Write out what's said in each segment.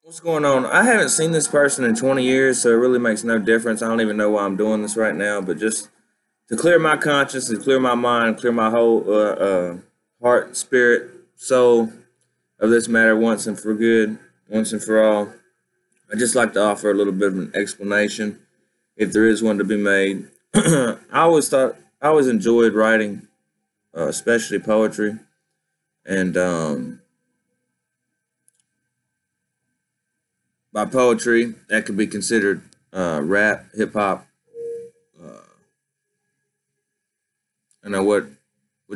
What's going on? I haven't seen this person in 20 years, so it really makes no difference. I don't even know why I'm doing this right now, but just to clear my conscience, to clear my mind, clear my whole heart, spirit, soul of this matter once and for good, once and for all. I just like to offer a little bit of an explanation, if there is one to be made. I always enjoyed writing, especially poetry, and by poetry, that could be considered rap, hip hop. Uh, I know what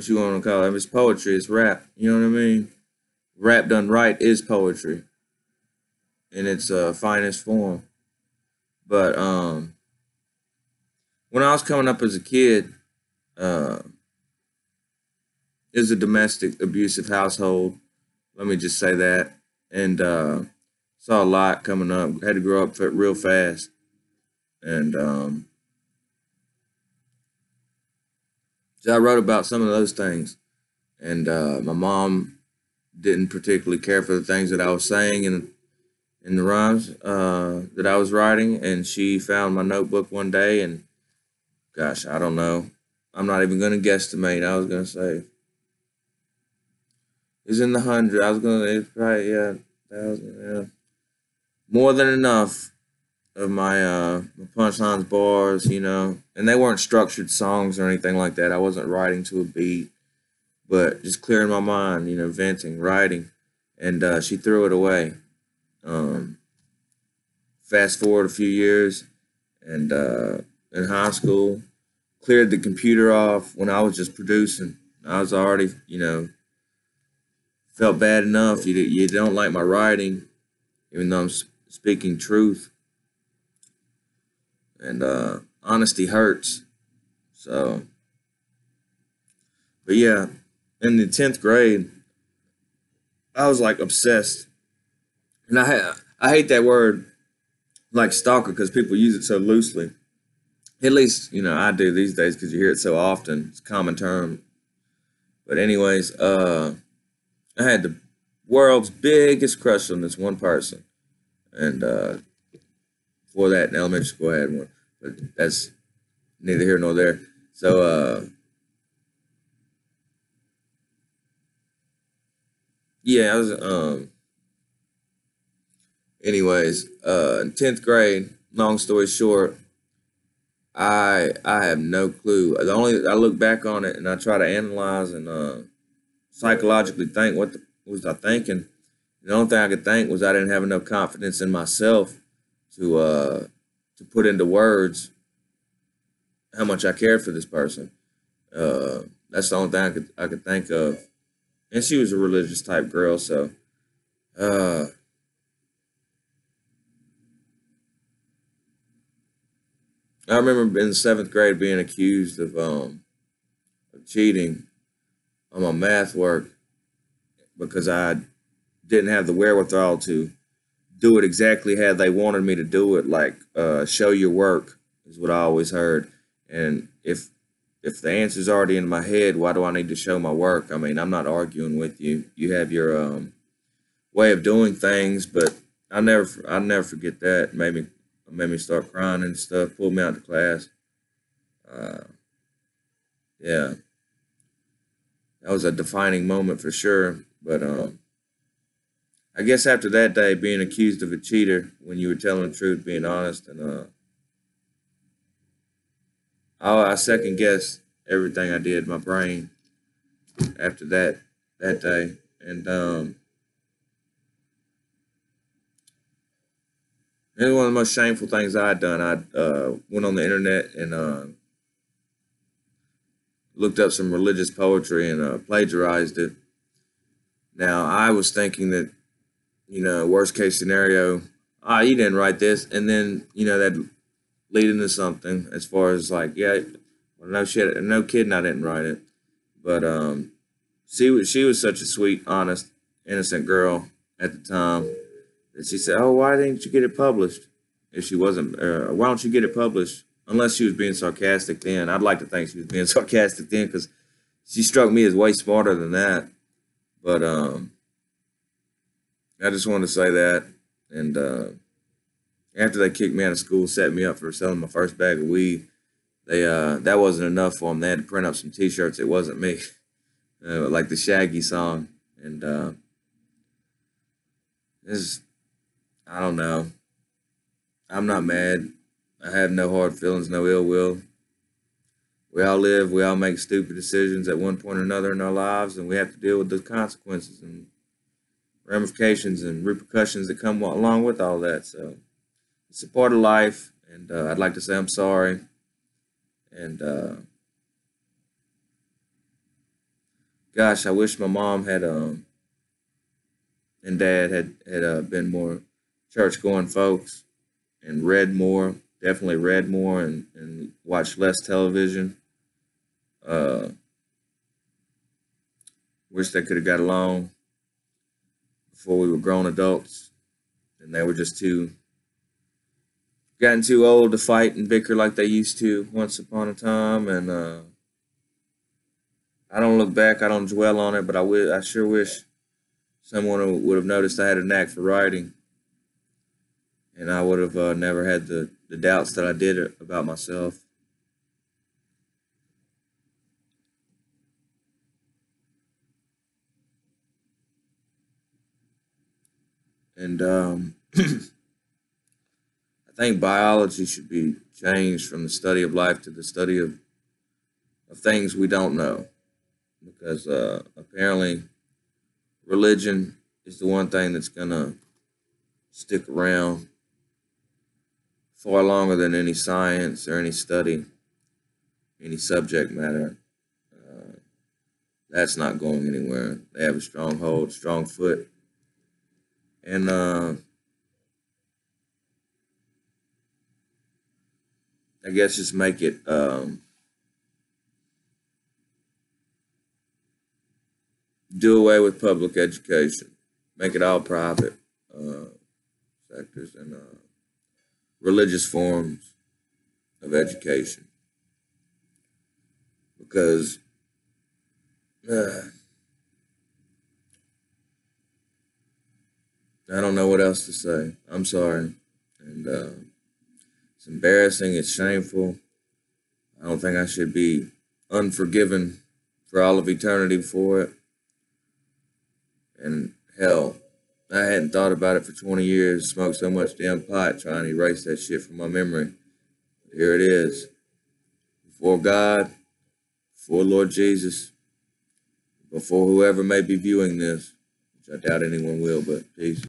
you want to call it. If it's poetry, it's rap. You know what I mean? Rap done right is poetry in its finest form. But when I was coming up as a kid, uh, it was a domestic abusive household. Let me just say that, and saw a lot coming up. Had to grow up real fast, and so I wrote about some of those things. And my mom didn't particularly care for the things that I was saying in the rhymes that I was writing, and she found my notebook one day, and gosh, I don't know. I'm not even going to guesstimate. I was going to say it's in the hundred. I was going to. It's probably thousand. Yeah, more than enough of my punchlines, bars, and they weren't structured songs or anything like that. I wasn't writing to a beat, but just clearing my mind, venting, writing, and she threw it away. Um, Fast forward a few years, and in high school, cleared the computer off when I was just producing. I was already, felt bad enough. You don't like my writing, even though I'm speaking truth, and honesty hurts. So, but yeah, in the 10th grade, I was like obsessed, and I hate that word like stalker because people use it so loosely. At least I do these days because you hear it so often. It's a common term. But anyways, I had the world's biggest crush on this one person, and before that in elementary school I had one, but that's neither here nor there. So yeah, I was anyways, in 10th grade, long story short, I have no clue. The only I look back on it and I try to analyze and psychologically think what was I thinking. The only thing I could think was I didn't have enough confidence in myself to uh, to put into words how much I cared for this person. That's the only thing I could think of. And she was a religious type girl, so uh, I remember in the 7th grade being accused of cheating on my math work because I didn't have the wherewithal to do it exactly how they wanted me to do it. Like show your work is what I always heard. And if the answer's already in my head, why do I need to show my work? I mean, I'm not arguing with you. You have your way of doing things, but I'll never forget that. Made me start crying and stuff. Pulled me out of class. Uh, yeah, that was a defining moment for sure. But I guess after that day, being accused of a cheater when you were telling the truth, being honest, and I second guessed everything I did. My brain after that day, and it was one of the most shameful things I had done. I went on the internet and looked up some religious poetry and plagiarized it. Now I was thinking that worst case scenario, you didn't write this, and then that lead into something as far as like, yeah, well, no shit, no kidding, I didn't write it, but she was such a sweet, honest, innocent girl at the time that she said, "Oh, why didn't you get it published?" If she wasn't, why don't you get it published? Unless she was being sarcastic then. I'd like to think she was being sarcastic then because she struck me as way smarter than that. But I just wanted to say that. And after they kicked me out of school, set me up for selling my first bag of weed, they that wasn't enough for them. They had to print up some T-shirts. It wasn't me, like the Shaggy song. And it's, I don't know. I'm not mad. I have no hard feelings, no ill will. We all live, we all make stupid decisions at one point or another in our lives, and we have to deal with the consequences and ramifications and repercussions that come along with all that. So it's a part of life, and I'd like to say I'm sorry. And gosh, I wish my mom had and dad had been more church going folks and read more. Definitely read more and watched less television. Uh, Wish they could have got along before we were grown adults, and they were just gotten too old to fight and bicker like they used to once upon a time. And I don't look back, I don't dwell on it, but I sure wish someone would have noticed I had a knack for writing, and I would have never had the doubts that I did about myself. And I think biology should be changed from the study of life to the study of things we don't know, because apparently religion is the one thing that's going to stick around far longer than any science or any study, any subject matter. Uh, that's not going anywhere. They have a strong hold, strong foot. And I guess just make it do away with public education, make it all private uh, sectors and religious forms of education, because uh, I don't know what else to say. I'm sorry, and it's embarrassing. It's shameful. I don't think I should be unforgiven for all of eternity for it. And hell, I hadn't thought about it for 20 years, smoked so much damn pot trying to erase that shit from my memory. But here it is. Before God, before Lord Jesus, before whoever may be viewing this, which I doubt anyone will, but peace.